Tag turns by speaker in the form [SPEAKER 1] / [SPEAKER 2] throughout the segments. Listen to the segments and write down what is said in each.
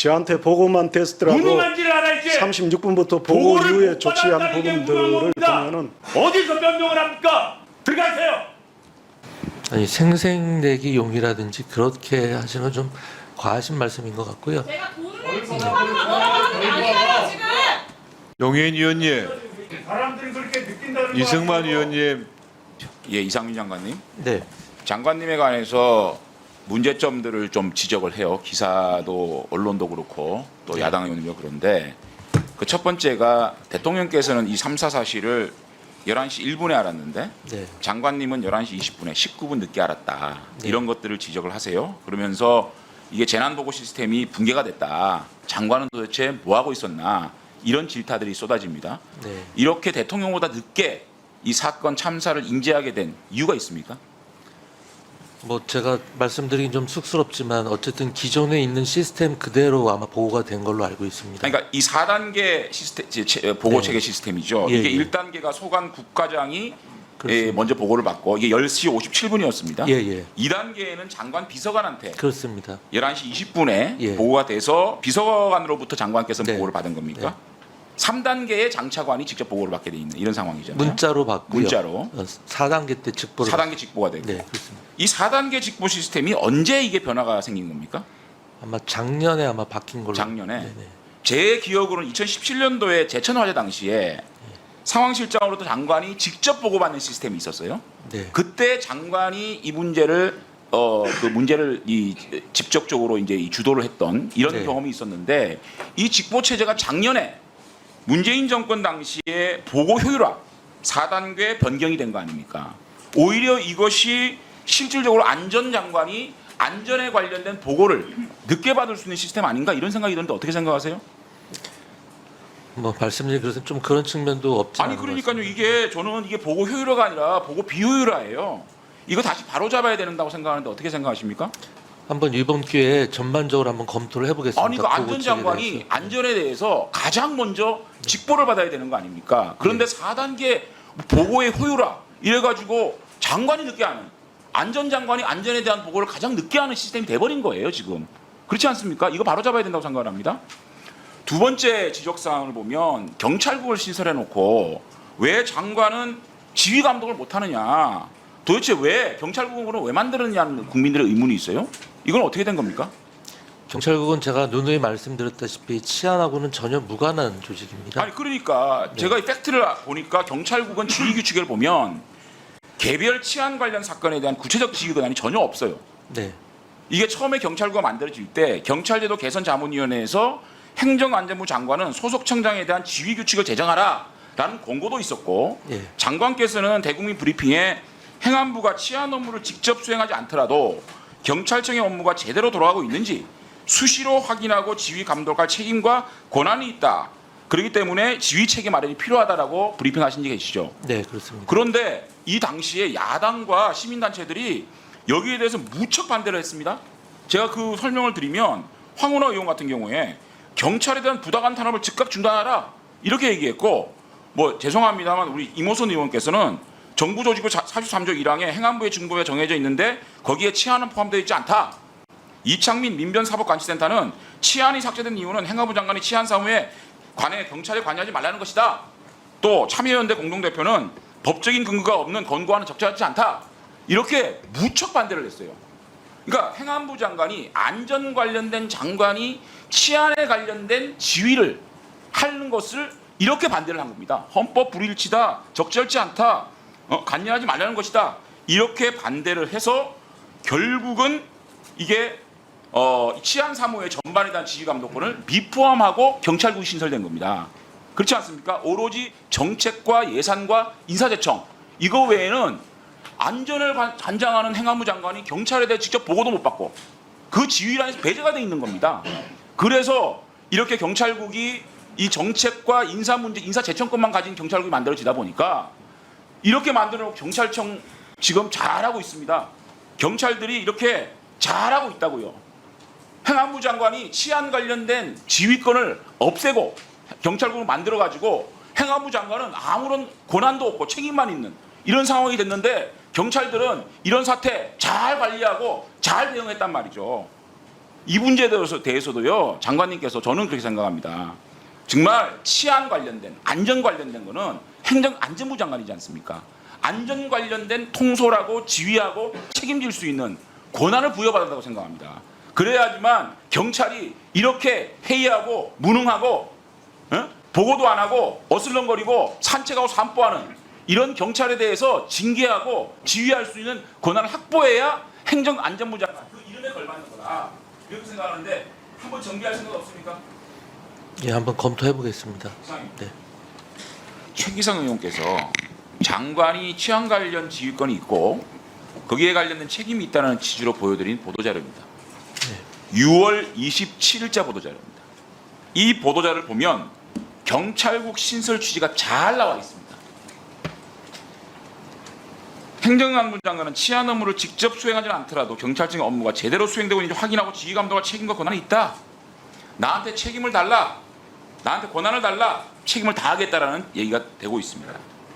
[SPEAKER 1] 저한테 보고만 됐더라도
[SPEAKER 2] 무능한지를 알아야지.
[SPEAKER 1] 36분부터 보고
[SPEAKER 2] 보고를
[SPEAKER 1] 이후에
[SPEAKER 2] 못
[SPEAKER 1] 조치한
[SPEAKER 2] 받았다는 게
[SPEAKER 1] 부분들을
[SPEAKER 2] 무능한 겁니다.
[SPEAKER 1] 보면은
[SPEAKER 2] 어디서 변명을 합니까? 들어가세요.
[SPEAKER 3] 아니 생색내기용이라든지 그렇게 하시는 건 좀 과하신 말씀인 것 같고요.
[SPEAKER 4] 제가 돈을 지급하는 걸 뭐라고 하는 게 아니라요 지금.
[SPEAKER 5] 용혜인 의원님,
[SPEAKER 2] 사람들이 그렇게 느낀다는 거
[SPEAKER 5] 이승만
[SPEAKER 2] 아니에요?
[SPEAKER 5] 의원님,
[SPEAKER 6] 예, 이상민 장관님.
[SPEAKER 3] 네,
[SPEAKER 6] 장관님에 관해서 문제점들을 좀 지적을 해요. 기사도 언론도 그렇고 또 야당 의원님도 그런데 그 첫 번째가 대통령께서는 이 3사 사실을 11시 1분에 알았는데
[SPEAKER 3] 네,
[SPEAKER 6] 장관님은 11시 20분에 19분 늦게 알았다.
[SPEAKER 3] 네.
[SPEAKER 6] 이런 것들을 지적을 하세요. 그러면서 이게 재난보고 시스템이 붕괴가 됐다. 장관은 도대체 뭐하고 있었나. 이런 질타들이 쏟아집니다.
[SPEAKER 3] 네.
[SPEAKER 6] 이렇게 대통령보다 늦게 이 사건 참사를 인지하게 된 이유가 있습니까?
[SPEAKER 3] 뭐 제가 말씀드리긴 좀 쑥스럽지만 어쨌든 기존에 있는 시스템 그대로 아마 보고가 된 걸로 알고 있습니다.
[SPEAKER 6] 그러니까 이 4단계 시스템 보고
[SPEAKER 3] 네.
[SPEAKER 6] 체계 시스템이죠.
[SPEAKER 3] 예,
[SPEAKER 6] 이게
[SPEAKER 3] 예.
[SPEAKER 6] 1단계가 소관 국가장이
[SPEAKER 3] 그렇습니다.
[SPEAKER 6] 먼저 보고를 받고 이게 10시 57분이었습니다.
[SPEAKER 3] 예, 예.
[SPEAKER 6] 2단계에는 장관 비서관한테
[SPEAKER 3] 그렇습니다.
[SPEAKER 6] 11시 20분에
[SPEAKER 3] 예.
[SPEAKER 6] 보고가 돼서 비서관으로부터 장관께서
[SPEAKER 3] 네.
[SPEAKER 6] 보고를 받은 겁니까? 3단계에 장차관이 직접 보고를 받게 돼 있는 이런 상황이잖아요.
[SPEAKER 3] 문자로 받고요.
[SPEAKER 6] 문자로.
[SPEAKER 3] 4단계 때 직보를
[SPEAKER 6] 4단계 직보가 되고.
[SPEAKER 3] 네, 그렇습니다.
[SPEAKER 6] 이 4단계 직보 시스템이 언제 이게 변화가 생긴 겁니까?
[SPEAKER 3] 아마 작년에 아마 바뀐 걸로.
[SPEAKER 6] 작년에?
[SPEAKER 3] 네네.
[SPEAKER 6] 제 기억으로는 2017년도에 제천화재 당시에 상황실장으로도 장관이 직접 보고받는 시스템이 있었어요.
[SPEAKER 3] 네.
[SPEAKER 6] 그때 장관이 이 문제를 그 문제를 직접적으로 이제 이 주도를 했던 이런
[SPEAKER 3] 네.
[SPEAKER 6] 경험이 있었는데 이 직보 체제가 작년에 문재인 정권 당시에 보고 효율화 4단계 변경이 된 거 아닙니까? 오히려 이것이 실질적으로 안전장관이 안전에 관련된 보고를 늦게 받을 수 있는 시스템 아닌가 이런 생각이 드는데 어떻게 생각하세요?
[SPEAKER 3] 뭐 말씀드린 그래서 좀 그런 측면도 없지
[SPEAKER 6] 아니
[SPEAKER 3] 않은 것
[SPEAKER 6] 그러니까요
[SPEAKER 3] 같습니다.
[SPEAKER 6] 이게 저는 이게 보고 효율화가 아니라 보고 비효율화예요. 이거 다시 바로 잡아야 된다고 생각하는데 어떻게 생각하십니까?
[SPEAKER 3] 한번 이번 기회에 전반적으로 한번 검토를 해보겠습니다.
[SPEAKER 6] 아니 그
[SPEAKER 3] 보고
[SPEAKER 6] 안전장관이
[SPEAKER 3] 체계에 대해서.
[SPEAKER 6] 안전에 대해서 가장 먼저 직보를 받아야 되는 거 아닙니까? 그런데 4단계 보고의 효율화 이래가지고 장관이 늦게 하는 안전장관이 안전에 대한 보고를 가장 늦게 하는 시스템이 돼버린 거예요 지금. 그렇지 않습니까? 이거 바로 잡아야 된다고 생각을 합니다. 두 번째 지적사항을 보면 경찰국을 신설해놓고 왜 장관은 지휘 감독을 못하느냐 도대체 왜 경찰국으로 왜 만들었냐는 국민들의 의문이 있어요. 이건 어떻게 된 겁니까?
[SPEAKER 3] 경찰국은 제가 누누이 말씀드렸다시피 치안하고는 전혀 무관한 조직입니다.
[SPEAKER 6] 아니 그러니까 제가 이 팩트를 보니까 경찰국은 지휘 규칙을 보면 개별 치안 관련 사건에 대한 구체적 지휘 권한이 전혀 없어요.
[SPEAKER 3] 네,
[SPEAKER 6] 이게 처음에 경찰국가 만들어질 때 경찰제도 개선자문위원회에서 행정안전부 장관은 소속 청장에 대한 지휘 규칙을 제정하라라는 권고도 있었고
[SPEAKER 3] 예.
[SPEAKER 6] 장관께서는 대국민 브리핑에 행안부가 치안 업무를 직접 수행하지 않더라도 경찰청의 업무가 제대로 돌아가고 있는지 수시로 확인하고 지휘 감독할 책임과 권한이 있다. 그렇기 때문에 지휘 체계 마련이 필요하다라고 브리핑하신 지 계시죠.
[SPEAKER 3] 네 그렇습니다.
[SPEAKER 6] 그런데 이 당시에 야당과 시민단체들이 여기에 대해서 무척 반대를 했습니다. 제가 그 설명을 드리면 황운하 의원 같은 경우에 경찰에 대한 부당한 탄압을 즉각 중단하라 이렇게 얘기했고 뭐 죄송합니다만 우리 이모선 의원께서는 정부 조직구 43조 1항에 행안부의 중부에 정해져 있는데 거기에 치안은 포함되어 있지 않다. 이창민 민변사법관치센터는 치안이 삭제된 이유는 행안부 장관이 치안 사무에 관해 경찰에 관여하지 말라는 것이다. 또 참여연대 공동대표는 법적인 근거가 없는 권고안은 적절하지 않다. 이렇게 무척 반대를 했어요. 그러니까 행안부 장관이 안전 관련된 장관이 치안에 관련된 지휘를 하는 것을 이렇게 반대를 한 겁니다. 헌법 불일치다, 적절치 않다, 관여하지 말라는 것이다. 이렇게 반대를 해서 결국은 이게 치안 사무의 전반에 대한 지휘 감독권을 미포함하고 경찰국이 신설된 겁니다. 그렇지 않습니까? 오로지 정책과 예산과 인사재청 이거 외에는 안전을 관장하는 행안부 장관이 경찰에 대해 직접 보고도 못 받고 그 지휘란에서 배제가 돼 있는 겁니다. 그래서 이렇게 경찰국이 이 정책과 인사 문제, 인사재청권만 가진 경찰국이 만들어지다 보니까 이렇게 만들어 경찰청 지금 잘하고 있습니다. 경찰들이 이렇게 잘하고 있다고요. 행안부 장관이 치안 관련된 지휘권을 없애고 경찰국을 만들어가지고 행안부 장관은 아무런 권한도 없고 책임만 있는 이런 상황이 됐는데 경찰들은 이런 사태 잘 관리하고 잘 대응했단 말이죠. 이 문제에 대해서도요, 장관님께서 저는 그렇게 생각합니다. 정말 치안 관련된, 안전 관련된 거는 행정안전부 장관이지 않습니까? 안전 관련된 통솔하고 지휘하고 책임질 수 있는 권한을 부여받았다고 생각합니다. 그래야지만 경찰이 이렇게 회의하고 무능하고 보고도 안 하고 어슬렁거리고 산책하고 산보하는 이런 경찰에 대해서 징계하고 지휘할 수 있는 권한을 확보해야 행정안전부 장관 그 이름에 걸맞는 거다. 이렇게 생각하는데 한번 정비할 생각 없습니까?
[SPEAKER 3] 예, 한번 검토해 보겠습니다.
[SPEAKER 6] 이상입니다.
[SPEAKER 3] 네.
[SPEAKER 6] 최기상 의원께서 장관이 치안 관련 지휘권이 있고 거기에 관련된 책임이 있다는 취지로 보여드린 보도자료입니다. 6월 27일자 보도자료입니다. 이 보도자료를 보면 경찰국 신설 취지가 잘 나와 있습니다. 행정안보 장관은 치안 업무를 직접 수행하지 않더라도 경찰청의 업무가 제대로 수행되고 있는지 확인하고 지휘 감독할 책임과 권한이 있다. 나한테 책임을 달라. 나한테 권한을 달라. 책임을 다하겠다라는 얘기가 되고 있습니다.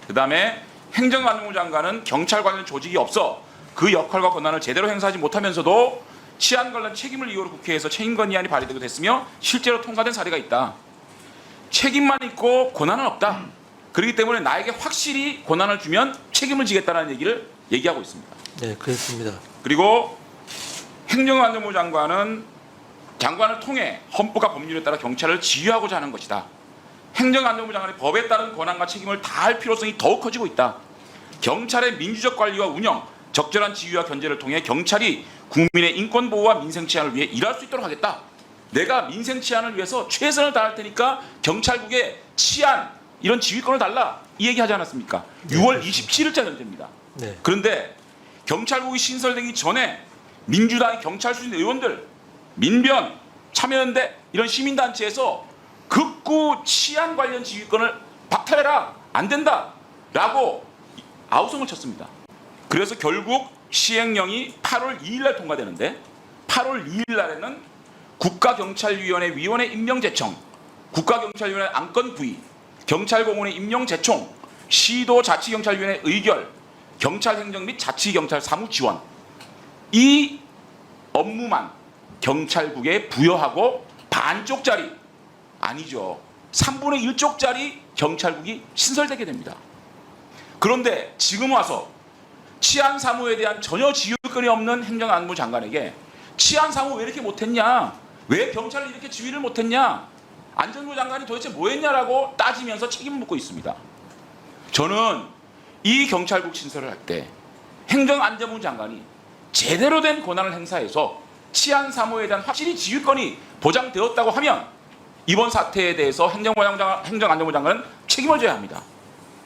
[SPEAKER 6] 그 다음에 행정안보 장관은 경찰 관련 조직이 없어 그 역할과 권한을 제대로 행사하지 못하면서도 치안 관련 책임을 이유로 국회에서 책임건의안이 발의되고 됐으며 실제로 통과된 사례가 있다. 책임만 있고 권한은 없다. 그렇기 때문에 나에게 확실히 권한을 주면 책임을 지겠다는 얘기를 얘기하고 있습니다.
[SPEAKER 3] 네, 그렇습니다.
[SPEAKER 6] 그리고 행정안전부 장관을 통해 헌법과 법률에 따라 경찰을 지휘하고자 하는 것이다. 행정안전부 장관이 법에 따른 권한과 책임을 다할 필요성이 더욱 커지고 있다. 경찰의 민주적 관리와 운영, 적절한 지휘와 견제를 통해 경찰이 국민의 인권 보호와 민생 치안을 위해 일할 수 있도록 하겠다. 내가 민생 치안을 위해서 최선을 다할 테니까 경찰국에 치안 이런 지휘권을 달라 이 얘기하지 않았습니까?
[SPEAKER 3] 네,
[SPEAKER 6] 6월 27일자 현재입니다.
[SPEAKER 3] 네.
[SPEAKER 6] 그런데 경찰국이 신설되기 전에 민주당의 경찰수진 의원들, 민변, 참여연대 이런 시민단체에서 극구 치안 관련 지휘권을 박탈해라 안 된다라고 아우성을 쳤습니다. 그래서 결국 시행령이 8월 2일 날 통과되는데 8월 2일 날에는 국가경찰위원회 위원회 임명 제청, 국가경찰위원회 안건 부의, 경찰공무원의 임명 제총, 시도자치경찰위원회 의결, 경찰행정 및 자치경찰 사무 지원 이 업무만 경찰국에 부여하고 반쪽짜리 아니죠. 3분의 1쪽짜리 경찰국이 신설되게 됩니다. 그런데 지금 와서 치안사무에 대한 전혀 지휘권이 없는 행정안보 장관에게 치안사무 왜 이렇게 못했냐? 왜 경찰을 이렇게 지휘를 못했냐? 안전부 장관이 도대체 뭐했냐라고 따지면서 책임을 묻고 있습니다. 저는 이 경찰국 신설을 할 때 행정안전부 장관이 제대로 된 권한을 행사해서 치안사무에 대한 확실히 지휘권이 보장되었다고 하면 이번 사태에 대해서 행정안전부 장관은 책임을 져야 합니다.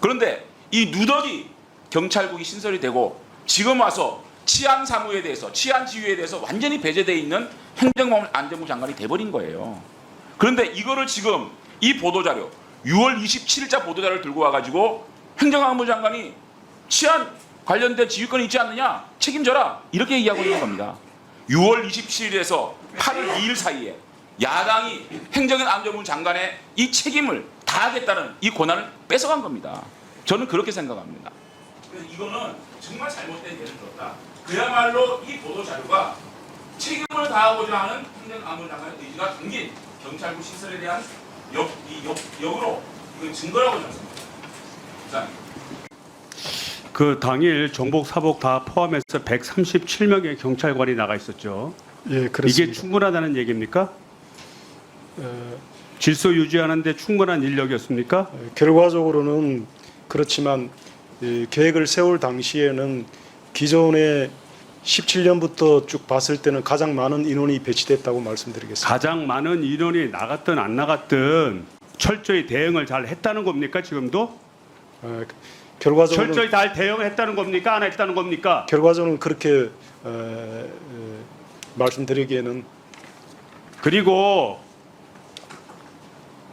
[SPEAKER 6] 그런데 이 누더기 경찰국이 신설이 되고 지금 와서 치안사무에 대해서 치안지휘에 대해서 완전히 배제되어 있는 행정안전부 장관이 돼버린 거예요. 그런데 이거를 지금 이 보도자료 6월 27일자 보도자료를 들고 와가지고 행정안전부 장관이 치안 관련된 지휘권이 있지 않느냐 책임져라 이렇게 얘기하고 있는 겁니다. 6월 27일에서 8월 2일 사이에 야당이 행정안전부 장관의 이 책임을 다하겠다는 이 권한을 뺏어간 겁니다. 저는 그렇게 생각합니다. 그래서 이거는 정말 잘못된 예를 들었다. 그야말로 이 보도자료가 책임을 다하고자 하는 행정안전부 장관의 의지가 담긴 경찰국 시설에 대한 역으로 이건 증거라고 생각합니다. 감사합니다.
[SPEAKER 7] 그 당일 정복 사복 다 포함해서 137명의 경찰관이 나가 있었죠.
[SPEAKER 1] 예, 그렇습니다.
[SPEAKER 7] 이게 충분하다는 얘기입니까? 질서 유지하는데 충분한 인력이었습니까?
[SPEAKER 1] 결과적으로는 그렇지만 계획을 세울 당시에는 기존에 17년부터 쭉 봤을 때는 가장 많은 인원이 배치됐다고 말씀드리겠습니다.
[SPEAKER 7] 가장 많은 인원이 나갔든 안 나갔든 철저히 대응을 잘 했다는 겁니까? 지금도?
[SPEAKER 1] 결과적으로는
[SPEAKER 7] 철저히 잘 대응을 했다는 겁니까? 안 했다는 겁니까?
[SPEAKER 1] 결과적으로는 그렇게 말씀드리기에는
[SPEAKER 7] 그리고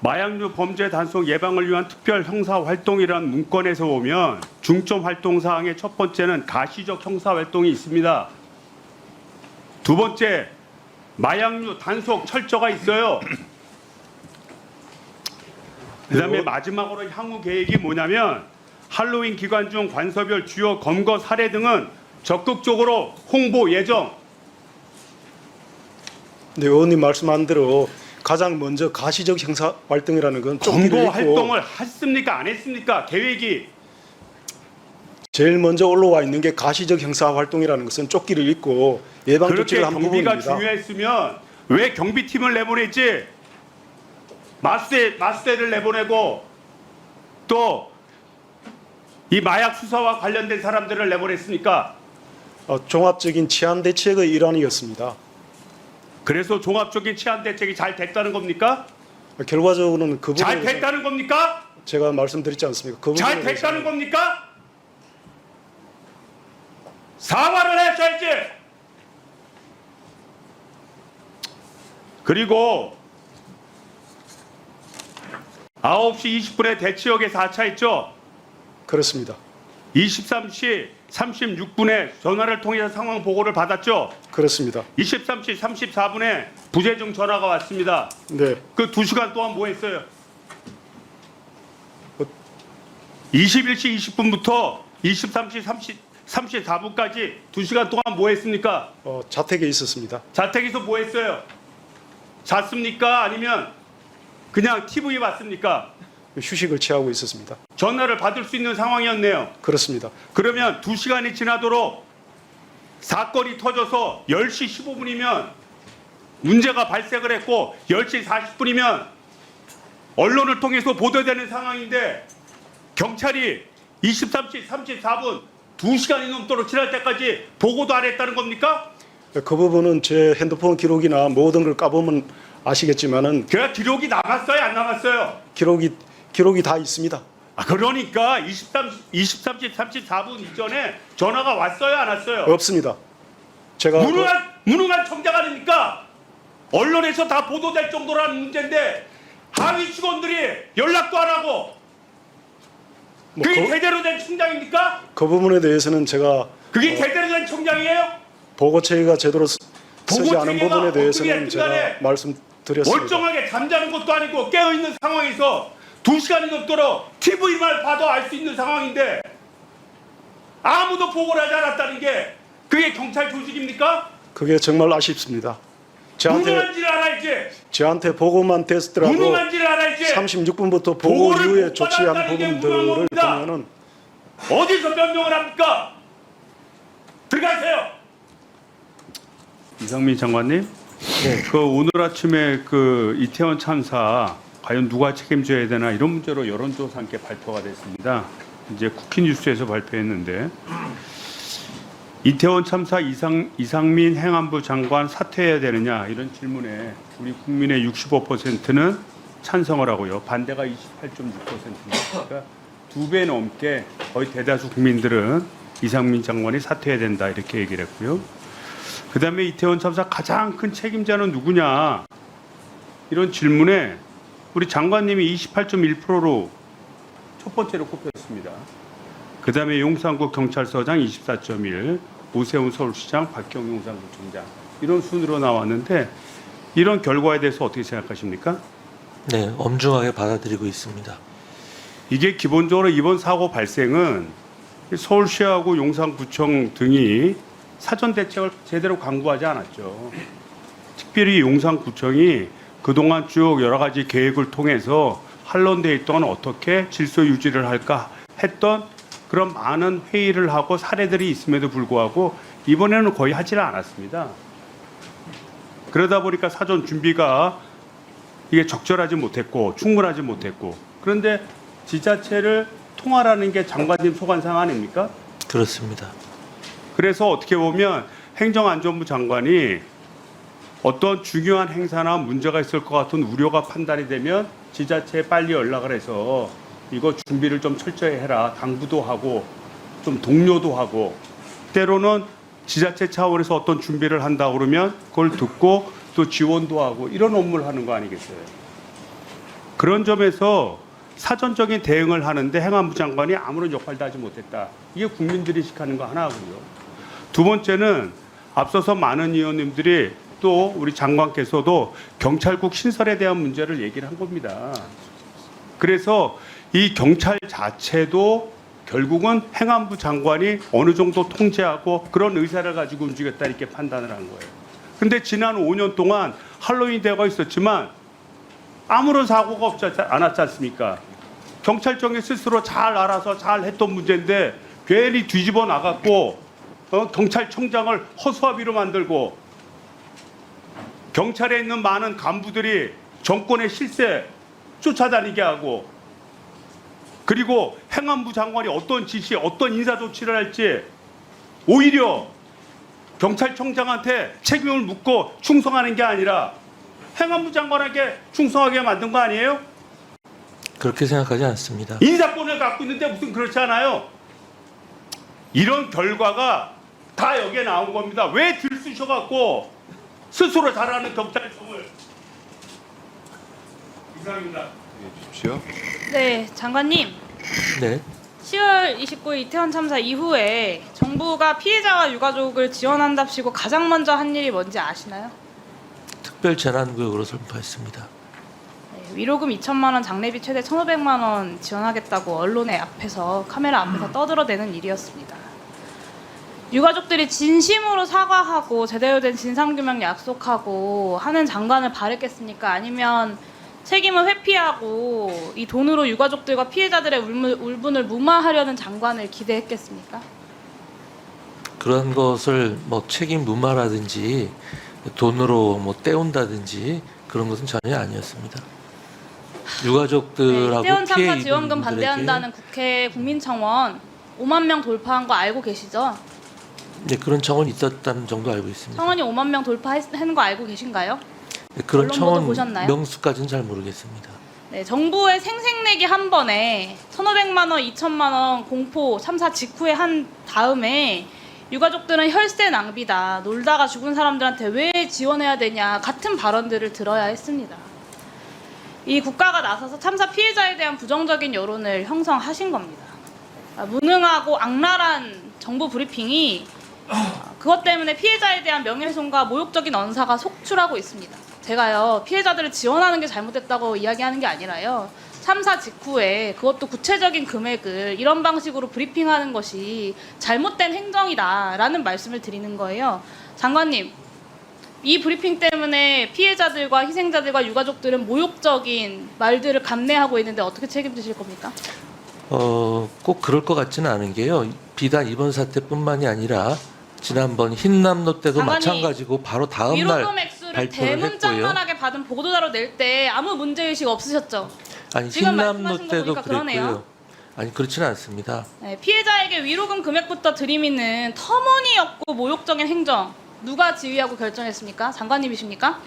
[SPEAKER 7] 마약류 범죄 단속 예방을 위한 특별 형사 활동이라는 문건에서 보면 중점 활동 사항의 첫 번째는 가시적 형사 활동이 있습니다. 두 번째, 마약류 단속 철저가 있어요. 그다음에 마지막으로 향후 계획이 뭐냐면 할로윈 기간 중 관서별 주요 검거 사례 등은 적극적으로 홍보 예정.
[SPEAKER 1] 네, 의원님 말씀한 대로 가장 먼저 가시적 형사 활동이라는 건
[SPEAKER 7] 검거
[SPEAKER 1] 쫓기를 입고
[SPEAKER 7] 활동을 했습니까? 안 했습니까? 계획이
[SPEAKER 1] 제일 먼저 올라와 있는 게 가시적 형사 활동이라는 것은 쫓기를 입고 예방
[SPEAKER 7] 그렇게
[SPEAKER 1] 조치를 한
[SPEAKER 7] 경비가
[SPEAKER 1] 부분입니다.
[SPEAKER 7] 중요했으면 왜 경비팀을 내보냈지? 마수대를 내보내고 또 이 마약 수사와 관련된 사람들을 내보냈습니까?
[SPEAKER 1] 종합적인 치안 대책의 일환이었습니다.
[SPEAKER 7] 그래서 종합적인 치안 대책이 잘 됐다는 겁니까?
[SPEAKER 1] 결과적으로는 그
[SPEAKER 7] 잘
[SPEAKER 1] 부분에
[SPEAKER 7] 됐다는 겁니까?
[SPEAKER 1] 제가 말씀드렸지 않습니까? 그
[SPEAKER 7] 잘
[SPEAKER 1] 부분에
[SPEAKER 7] 됐다는
[SPEAKER 1] 대해서는
[SPEAKER 7] 겁니까? 사과를 하셔야지. 그리고 9시 20분에 대치역에 4차 있죠?
[SPEAKER 1] 그렇습니다.
[SPEAKER 7] 23시 36분에 전화를 통해서 상황 보고를 받았죠?
[SPEAKER 1] 그렇습니다.
[SPEAKER 7] 23시 34분에 부재중 전화가 왔습니다.
[SPEAKER 1] 네,
[SPEAKER 7] 그 2시간 동안 뭐 했어요?
[SPEAKER 1] 어.
[SPEAKER 7] 21시 20분부터 23시 34분까지 2시간 동안 뭐 했습니까?
[SPEAKER 1] 자택에 있었습니다.
[SPEAKER 7] 자택에서 뭐 했어요? 잤습니까? 아니면 그냥 TV 봤습니까?
[SPEAKER 1] 휴식을 취하고 있었습니다.
[SPEAKER 7] 전화를 받을 수 있는 상황이었네요.
[SPEAKER 1] 그렇습니다.
[SPEAKER 7] 그러면 2시간이 지나도록 사건이 터져서 10시 15분이면 문제가 발생을 했고 10시 40분이면 언론을 통해서 보도되는 상황인데 경찰이 23시 34분 2시간이 넘도록 지날 때까지 보고도 안 했다는 겁니까?
[SPEAKER 1] 그 부분은 제 핸드폰 기록이나 모든 걸 까보면 아시겠지만은
[SPEAKER 7] 그 기록이 남았어요? 안 남았어요?
[SPEAKER 1] 기록이 다 있습니다.
[SPEAKER 7] 그러니까 23시 34분 이전에 전화가 왔어요? 안 왔어요?
[SPEAKER 1] 없습니다. 제가
[SPEAKER 7] 무능한 청장 아닙니까? 언론에서 다 보도될 정도라는 문제인데 하위 직원들이 연락도 안 하고 그게 제대로 된 청장입니까?
[SPEAKER 1] 그 부분에 대해서는 제가
[SPEAKER 7] 그게 제대로 된 청장이에요?
[SPEAKER 1] 보고체계가 제대로 쓰지 않은
[SPEAKER 7] 보고체계가
[SPEAKER 1] 부분에
[SPEAKER 7] 어떻게
[SPEAKER 1] 대해서는 제가
[SPEAKER 7] 중간에
[SPEAKER 1] 말씀드렸습니다.
[SPEAKER 7] 멀쩡하게 잠자는 것도 아니고 깨어있는 상황에서 2시간이 넘도록 TV만 봐도 알 수 있는 상황인데 아무도 보고를 하지 않았다는 게 그게 경찰 조직입니까?
[SPEAKER 1] 그게 정말 아쉽습니다.
[SPEAKER 7] 무능한지를 알아야지.
[SPEAKER 1] 저한테 보고만 됐더라도
[SPEAKER 7] 무능한지를 알아야지.
[SPEAKER 1] 36분부터 보고
[SPEAKER 7] 보고를
[SPEAKER 1] 이후에
[SPEAKER 7] 못
[SPEAKER 1] 조치한
[SPEAKER 7] 받았다는 게 무능한
[SPEAKER 1] 부분들을
[SPEAKER 7] 겁니다.
[SPEAKER 1] 보면은
[SPEAKER 7] 어디서 변명을 합니까? 들어가세요. 이상민 장관님, 그 오늘 아침에 그 이태원 참사 과연 누가 책임져야 되나 이런 문제로 여론조사 함께 발표가 됐습니다. 이제 쿠키뉴스에서 발표했는데 이태원 참사 이상민 행안부 장관 사퇴해야 되느냐 이런 질문에 우리 국민의 65%는 찬성을 하고요. 반대가 28.6%니까 2배 넘게 거의 대다수 국민들은 이상민 장관이 사퇴해야 된다 이렇게 얘기를 했고요. 그다음에 이태원 참사 가장 큰 책임자는 누구냐 이런 질문에 우리 장관님이 28.1%로 첫 번째로 꼽혔습니다. 그다음에 용산구 경찰서장 24.1, 오세훈 서울시장, 박경 용산구청장 이런 순으로 나왔는데 이런 결과에 대해서 어떻게 생각하십니까?
[SPEAKER 3] 네, 엄중하게 받아들이고 있습니다.
[SPEAKER 7] 이게 기본적으로 이번 사고 발생은 서울시하고 용산구청 등이 사전 대책을 제대로 강구하지 않았죠. 특별히 용산구청이 그동안 쭉 여러 가지 계획을 통해서 한론되어 있던 어떻게 질서 유지를 할까 했던 그런 많은 회의를 하고 사례들이 있음에도 불구하고 이번에는 거의 하지를 않았습니다. 그러다 보니까 사전 준비가 이게 적절하지 못했고 충분하지 못했고 그런데 지자체를 통할하는 게 장관님 소관상 아닙니까?
[SPEAKER 3] 그렇습니다.
[SPEAKER 7] 그래서 어떻게 보면 행정안전부 장관이 어떤 중요한 행사나 문제가 있을 것 같은 우려가 판단이 되면 지자체에 빨리 연락을 해서 이거 준비를 좀 철저히 해라 당부도 하고 좀 독려도 하고 때로는 지자체 차원에서 어떤 준비를 한다 그러면 그걸 듣고 또 지원도 하고 이런 업무를 하는 거 아니겠어요? 그런 점에서 사전적인 대응을 하는데 행안부 장관이 아무런 역할도 하지 못했다. 이게 국민들이 식하는 거 하나고요. 두 번째는 앞서서 많은 의원님들이 또 우리 장관께서도 경찰국 신설에 대한 문제를 얘기를 한 겁니다. 그래서 이 경찰 자체도 결국은 행안부 장관이 어느 정도 통제하고 그런 의사를 가지고 움직였다 이렇게 판단을 한 거예요. 근데 지난 5년 동안 할로윈 대회가 있었지만 아무런 사고가 없지 않았지 않습니까? 경찰청이 스스로 잘 알아서 잘 했던 문제인데 괜히 뒤집어 나갔고 경찰청장을 허수아비로 만들고 경찰에 있는 많은 간부들이 정권의 실세 쫓아다니게 하고 그리고 행안부 장관이 어떤 지시, 어떤 인사 조치를 할지 오히려 경찰청장한테 책임을 묻고 충성하는 게 아니라 행안부 장관에게 충성하게 만든 거 아니에요?
[SPEAKER 3] 그렇게 생각하지 않습니다.
[SPEAKER 7] 인사권을 갖고 있는데 무슨 그렇지 않아요? 이런 결과가 다 여기에 나온 겁니다. 왜 들쑤셔갖고 스스로 잘하는 경찰청을. 이상입니다.
[SPEAKER 5] 주십시오.
[SPEAKER 4] 네, 장관님.
[SPEAKER 3] 네.
[SPEAKER 4] 10월 29일 이태원 참사 이후에 정부가 피해자와 유가족을 지원한답시고 가장 먼저 한 일이 뭔지 아시나요?
[SPEAKER 3] 특별 재난구역으로 선포했습니다.
[SPEAKER 4] 네, 위로금 2천만 원, 장례비 최대 1,500만 원 지원하겠다고 언론의 앞에서 카메라 앞에서 떠들어대는 일이었습니다. 유가족들이 진심으로 사과하고 제대로 된 진상규명 약속하고 하는 장관을 바랬겠습니까? 아니면 책임을 회피하고 이 돈으로 유가족들과 피해자들의 울분을 무마하려는 장관을 기대했겠습니까?
[SPEAKER 3] 그런 것을 뭐 책임 무마라든지 돈으로 뭐 떼온다든지 그런 것은 전혀 아니었습니다. 유가족들하고
[SPEAKER 4] 이태원
[SPEAKER 3] 피해
[SPEAKER 4] 참사
[SPEAKER 3] 입은
[SPEAKER 4] 지원금
[SPEAKER 3] 분들에게
[SPEAKER 4] 반대한다는 국회 국민청원 5만 명 돌파한 거 알고 계시죠?
[SPEAKER 3] 네, 그런 청원이 있었다는 정도 알고 있습니다.
[SPEAKER 4] 청원이 5만 명 돌파한 거 알고 계신가요?
[SPEAKER 3] 네, 그런
[SPEAKER 4] 언론
[SPEAKER 3] 청원
[SPEAKER 4] 보도 보셨나요?
[SPEAKER 3] 명수까지는 잘 모르겠습니다.
[SPEAKER 4] 네, 정부의 생색내기 한 번에 1,500만 원, 2천만 원 공포 참사 직후에 한 다음에 유가족들은 혈세 낭비다. 놀다가 죽은 사람들한테 왜 지원해야 되냐. 같은 발언들을 들어야 했습니다. 이 국가가 나서서 참사 피해자에 대한 부정적인 여론을 형성하신 겁니다. 무능하고 악랄한 정부 브리핑이 그것 때문에 피해자에 대한 명예훼손과 모욕적인 언사가 속출하고 있습니다. 제가요, 피해자들을 지원하는 게 잘못됐다고 이야기하는 게 아니라요, 참사 직후에 그것도 구체적인 금액을 이런 방식으로 브리핑하는 것이 잘못된 행정이다라는 말씀을 드리는 거예요. 장관님, 이 브리핑 때문에 피해자들과 희생자들과 유가족들은 모욕적인 말들을 감내하고 있는데 어떻게 책임지실 겁니까?
[SPEAKER 3] 꼭 그럴 것 같지는 않은 게요. 비단 이번 사태뿐만이 아니라 지난번 흰남노 때도
[SPEAKER 4] 장관님,
[SPEAKER 3] 마찬가지고 바로 다음 날
[SPEAKER 4] 위로금 액수를
[SPEAKER 3] 발표를 했고요.
[SPEAKER 4] 대문짝만하게 받은 보도자료 낼 때 아무 문제의식 없으셨죠?
[SPEAKER 3] 아니
[SPEAKER 4] 지금
[SPEAKER 3] 흰남노
[SPEAKER 4] 말씀하신 거
[SPEAKER 3] 때도
[SPEAKER 4] 보니까 그러네요.
[SPEAKER 3] 그랬고요. 아니 그렇지는 않습니다.
[SPEAKER 4] 네, 피해자에게 위로금 금액부터 들이미는 터무니없고 모욕적인 행정 누가 지휘하고 결정했습니까? 장관님이십니까?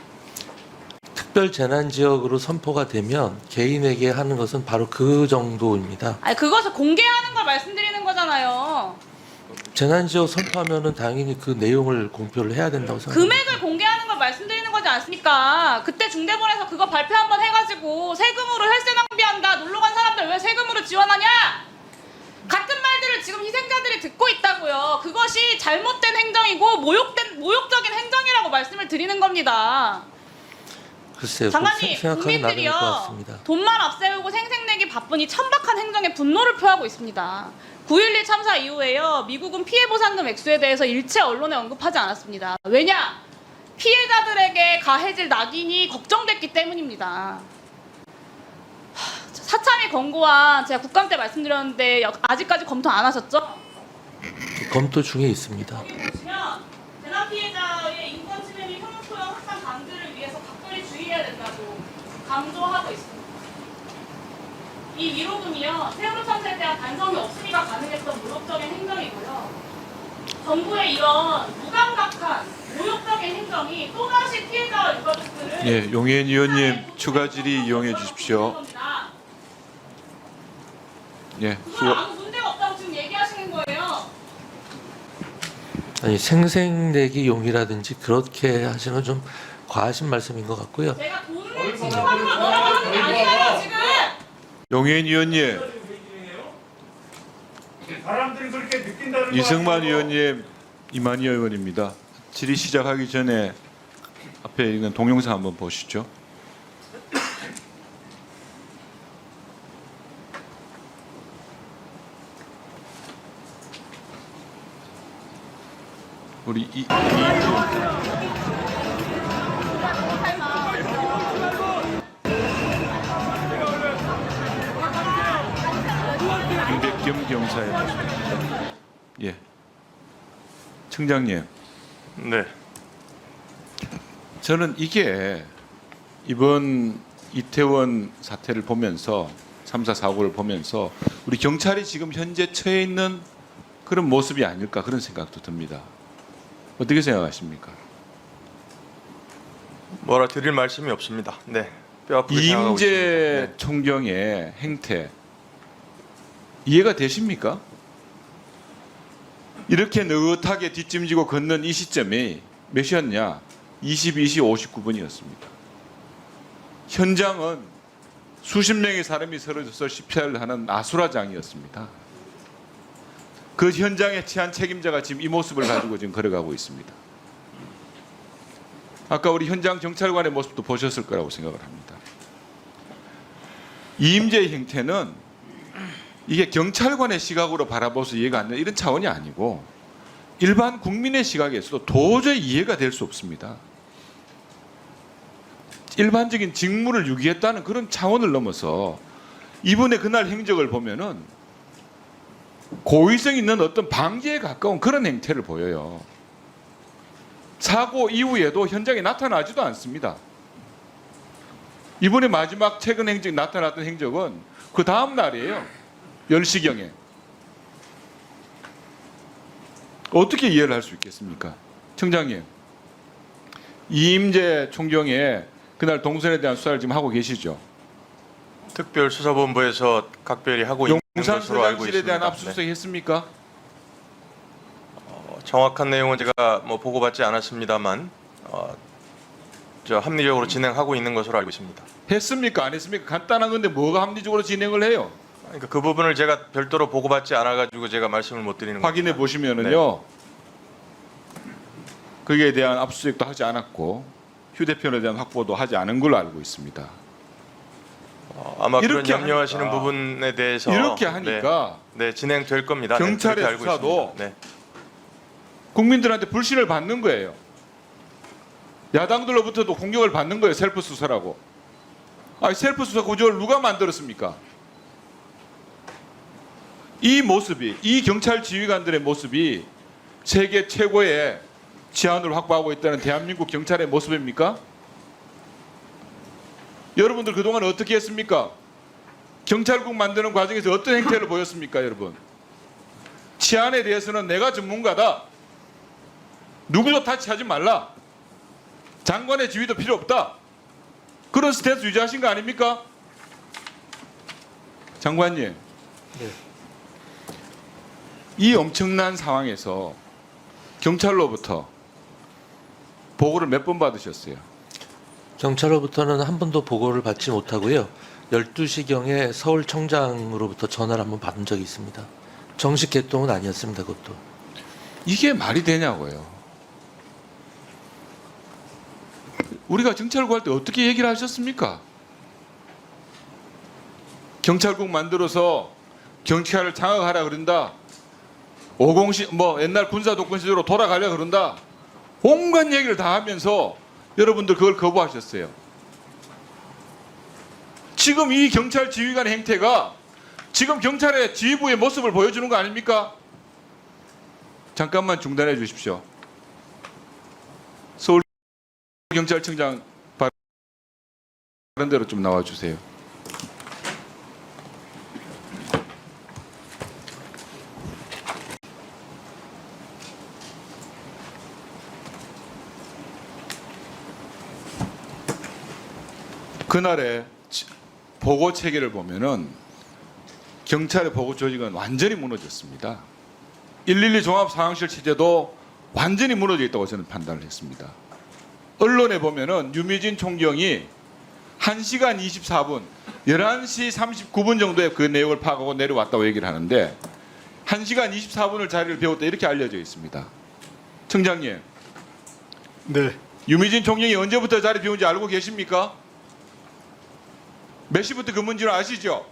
[SPEAKER 3] 특별 재난 지역으로 선포가 되면 개인에게 하는 것은 바로 그 정도입니다.
[SPEAKER 4] 아니 그것을 공개하는 걸 말씀드리는 거잖아요.
[SPEAKER 3] 재난 지역 선포하면은 당연히 그 내용을 공표를 해야 된다고 생각합니다.
[SPEAKER 4] 금액을 공개하는 걸 말씀드리는 거지 않습니까? 그때 중대본에서 그거 발표 한번 해가지고 세금으로 혈세 낭비한다. 놀러 간 사람들 왜 세금으로 지원하냐? 같은 말들을 지금 희생자들이 듣고 있다고요. 그것이 잘못된 행정이고 모욕적인 행정이라고 말씀을 드리는 겁니다.
[SPEAKER 3] 글쎄요.
[SPEAKER 4] 장관님,
[SPEAKER 3] 생각하기 나름일 것
[SPEAKER 4] 국민들이요,
[SPEAKER 3] 같습니다.
[SPEAKER 4] 돈만 앞세우고 생색내기 바쁜 이 천박한 행정에 분노를 표하고 있습니다. 9.11 참사 이후에요, 미국은 피해 보상금 액수에 대해서 일체 언론에 언급하지 않았습니다. 왜냐? 피해자들에게 가해질 낙인이 걱정됐기 때문입니다. 사참위 권고안 제가 국감 때 말씀드렸는데 아직까지 검토 안 하셨죠?
[SPEAKER 3] 검토 중에 있습니다.
[SPEAKER 4] 여기 보시면 재난 피해자의 인권 침해 및 혐오 표현 확산 방지를 위해서 각별히 주의해야 된다고 강조하고 있습니다. 이 위로금이요, 세월호 참사에 대한 반성이 없으니까 가능했던 모욕적인 행정이고요. 정부의 이런 무감각한 모욕적인 행정이 또다시 피해자와 유가족들을
[SPEAKER 5] 예, 용혜인 의원님 추가 질의 이용해 주십시오. 예,
[SPEAKER 4] 그건 아무 문제가 없다고 지금 얘기하시는 거예요.
[SPEAKER 3] 아니 생색내기 용이라든지 그렇게 하시는 좀 과하신 말씀인 것 같고요.
[SPEAKER 4] 제가 돈을 지급하는 걸 뭐라고 하는 게 아니라요 지금.
[SPEAKER 5] 용혜인 의원님,
[SPEAKER 2] 사람들이 그렇게 느낀다는 거
[SPEAKER 5] 이승만
[SPEAKER 2] 아니에요?
[SPEAKER 5] 의원님, 이만희 의원입니다. 질의 시작하기 전에 앞에 있는 동영상 한번 보시죠. 우리 임백겸 경사의 모습입니다. 예, 청장님.
[SPEAKER 8] 네.
[SPEAKER 5] 저는 이게 이번 이태원 사태를 보면서 3사 사고를 보면서 우리 경찰이 지금 현재 처해 있는 그런 모습이 아닐까 그런 생각도 듭니다. 어떻게 생각하십니까?
[SPEAKER 8] 뭐라 드릴 말씀이 없습니다. 네. 뼈 아프게 생각하고
[SPEAKER 5] 이임재
[SPEAKER 8] 있습니다. 네.
[SPEAKER 5] 총경의 행태 이해가 되십니까? 이렇게 느긋하게 뒷짐지고 걷는 이 시점이 몇 시였냐? 22시 59분이었습니다. 현장은 수십 명의 사람이 서로서 CPR을 하는 아수라장이었습니다. 그 현장에 처한 책임자가 지금 이 모습을 가지고 지금 걸어가고 있습니다. 아까 우리 현장 경찰관의 모습도 보셨을 거라고 생각을 합니다. 이임재의 행태는 이게 경찰관의 시각으로 바라봐서 이해가 안 되는 이런 차원이 아니고 일반 국민의 시각에서도 도저히 이해가 될 수 없습니다. 일반적인 직무를 유기했다는 그런 차원을 넘어서 이분의 그날 행적을 보면은 고의성 있는 어떤 방지에 가까운 그런 행태를 보여요. 사고 이후에도 현장에 나타나지도 않습니다. 이번에 마지막 최근 행적 나타났던 행적은 그 다음 날이에요. 10시경에. 어떻게 이해를 할 수 있겠습니까? 청장님, 이임재 총경의 그날 동선에 대한 수사를 지금 하고 계시죠?
[SPEAKER 8] 특별수사본부에서 각별히 하고 있는
[SPEAKER 5] 용산
[SPEAKER 8] 것으로 알고
[SPEAKER 5] 서장실에
[SPEAKER 8] 있습니다.
[SPEAKER 5] 대한 압수수색 했습니까?
[SPEAKER 8] 정확한 내용은 제가 뭐 보고받지 않았습니다만 저 합리적으로 진행하고 있는 것으로 알고 있습니다.
[SPEAKER 5] 했습니까? 안 했습니까? 간단한 건데 뭐가 합리적으로 진행을 해요?
[SPEAKER 8] 그러니까 그 부분을 제가 별도로 보고받지 않아가지고 제가 말씀을 못 드리는 겁니다.
[SPEAKER 5] 확인해 보시면은요. 거기에 대한 압수수색도 하지 않았고 휴대폰에 대한 확보도 하지 않은 걸로 알고 있습니다.
[SPEAKER 8] 아마 그런
[SPEAKER 5] 이렇게
[SPEAKER 8] 염려하시는
[SPEAKER 5] 하니까,
[SPEAKER 8] 부분에 대해서
[SPEAKER 5] 이렇게 하니까
[SPEAKER 8] 네, 진행될 겁니다.
[SPEAKER 5] 경찰의
[SPEAKER 8] 네, 그렇게 알고
[SPEAKER 5] 수사도
[SPEAKER 8] 있습니다. 네.
[SPEAKER 5] 국민들한테 불신을 받는 거예요. 야당들로부터도 공격을 받는 거예요. 셀프 수사라고. 아니 셀프 수사 구조를 누가 만들었습니까? 이 모습이 이 경찰 지휘관들의 모습이 세계 최고의 치안을 확보하고 있다는 대한민국 경찰의 모습입니까? 여러분들 그동안 어떻게 했습니까? 경찰국 만드는 과정에서 어떤 행태를 보였습니까, 여러분? 치안에 대해서는 내가 전문가다. 누구도 타치하지 말라. 장관의 지휘도 필요 없다. 그런 스탠스 유지하신 거 아닙니까? 장관님.
[SPEAKER 3] 네.
[SPEAKER 5] 이 엄청난 상황에서 경찰로부터 보고를 몇 번 받으셨어요?
[SPEAKER 3] 경찰로부터는 한 번도 보고를 받지 못하고요. 12시경에 서울청장으로부터 전화를 한번 받은 적이 있습니다. 정식 개통은 아니었습니다. 그것도.
[SPEAKER 5] 이게 말이 되냐고요. 우리가 경찰국 할 때 어떻게 얘기를 하셨습니까? 경찰국 만들어서 경찰을 장악하라 그런다. 5공시 뭐 옛날 군사 독권 시대로 돌아가려 그런다. 온갖 얘기를 다 하면서 여러분들 그걸 거부하셨어요. 지금 이 경찰 지휘관의 행태가 지금 경찰의 지휘부의 모습을 보여주는 거 아닙니까? 잠깐만 중단해 주십시오. 서울경찰청장 다른 데로 좀 나와 주세요. 그날의 보고 체계를 보면은 경찰의 보고 조직은 완전히 무너졌습니다. 112 종합 상황실 체제도 완전히 무너져 있다고 저는 판단을 했습니다. 언론에 보면은 유미진 총경이 1시간 24분, 11시 39분 정도에 그 내용을 파악하고 내려왔다고 얘기를 하는데 1시간 24분을 자리를 비웠다 이렇게 알려져 있습니다. 청장님,
[SPEAKER 1] 네.
[SPEAKER 5] 유미진 총경이 언제부터 자리 비운지 알고 계십니까? 몇 시부터 근무인지 아시죠?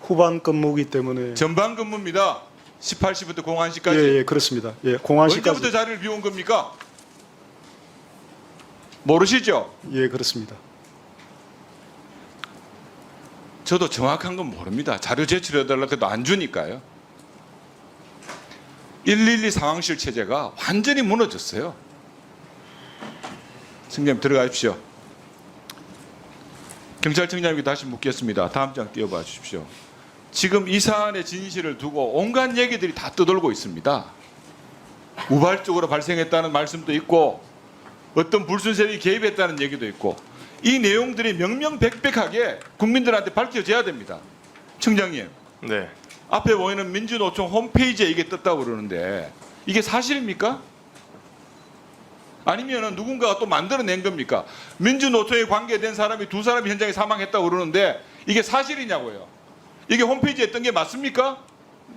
[SPEAKER 1] 후반 근무기 때문에
[SPEAKER 5] 전반 근무입니다. 18시부터 01시까지.
[SPEAKER 1] 예, 그렇습니다. 예, 공안시까지.
[SPEAKER 5] 언제부터 자리를 비운 겁니까? 모르시죠?
[SPEAKER 1] 예, 그렇습니다.
[SPEAKER 5] 저도 정확한 건 모릅니다. 자료 제출해달라고 해도 안 주니까요. 112 상황실 체제가 완전히 무너졌어요. 승장님 들어가십시오. 경찰청장님께 다시 묻겠습니다. 다음 장 띄워봐 주십시오. 지금 이 사안의 진실을 두고 온갖 얘기들이 다 떠돌고 있습니다. 우발적으로 발생했다는 말씀도 있고 어떤 불순세력이 개입했다는 얘기도 있고 이 내용들이 명명백백하게 국민들한테 밝혀져야 됩니다. 청장님,
[SPEAKER 8] 네.
[SPEAKER 5] 앞에 보이는 민주노총 홈페이지에 이게 떴다고 그러는데 이게 사실입니까? 아니면 누군가가 또 만들어낸 겁니까? 민주노총에 관계된 사람이 2사람이 현장에 사망했다고 그러는데 이게 사실이냐고요. 이게 홈페이지에 뜬 게 맞습니까?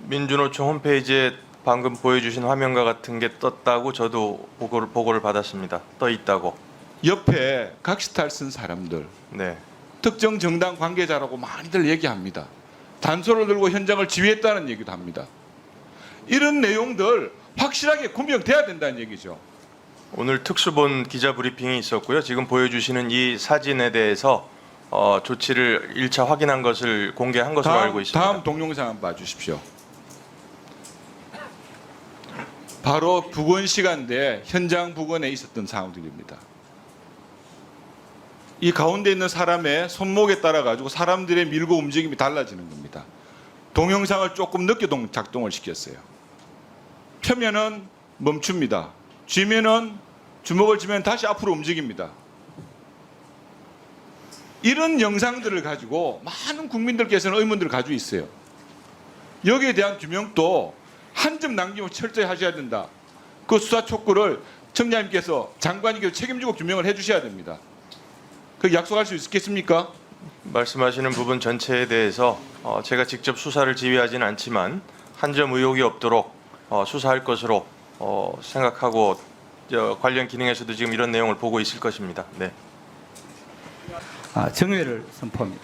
[SPEAKER 8] 민주노총 홈페이지에 방금 보여주신 화면과 같은 게 떴다고 저도 보고를 받았습니다. 떠 있다고.
[SPEAKER 5] 옆에 각시탈 쓴 사람들,
[SPEAKER 8] 네.
[SPEAKER 5] 특정 정당 관계자라고 많이들 얘기합니다. 단서를 들고 현장을 지휘했다는 얘기도 합니다. 이런 내용들 확실하게 구명돼야 된다는 얘기죠.
[SPEAKER 8] 오늘 특수본 기자 브리핑이 있었고요. 지금 보여주시는 이 사진에 대해서 조치를 1차 확인한 것을 공개한 것으로 알고 있습니다.
[SPEAKER 5] 다음 동영상 한번 봐주십시오. 바로 부근 시간대 현장 부근에 있었던 상황들입니다. 이 가운데 있는 사람의 손목에 따라 가지고 사람들의 밀고 움직임이 달라지는 겁니다. 동영상을 조금 늦게 작동을 시켰어요. 펴면은 멈춥니다. 쥐면은 주먹을 쥐면 다시 앞으로 움직입니다. 이런 영상들을 가지고 많은 국민들께서는 의문들을 가지고 있어요. 여기에 대한 규명도 한 점 남김없이 철저히 하셔야 된다. 그 수사 촉구를 청장님께서 장관님께서 책임지고 규명을 해주셔야 됩니다. 그 약속할 수 있겠습니까?
[SPEAKER 8] 말씀하시는 부분 전체에 대해서 제가 직접 수사를 지휘하지는 않지만 한 점 의혹이 없도록 수사할 것으로 생각하고 관련 기능에서도 지금 이런 내용을 보고 있을 것입니다. 네.
[SPEAKER 9] 정회를 선포합니다.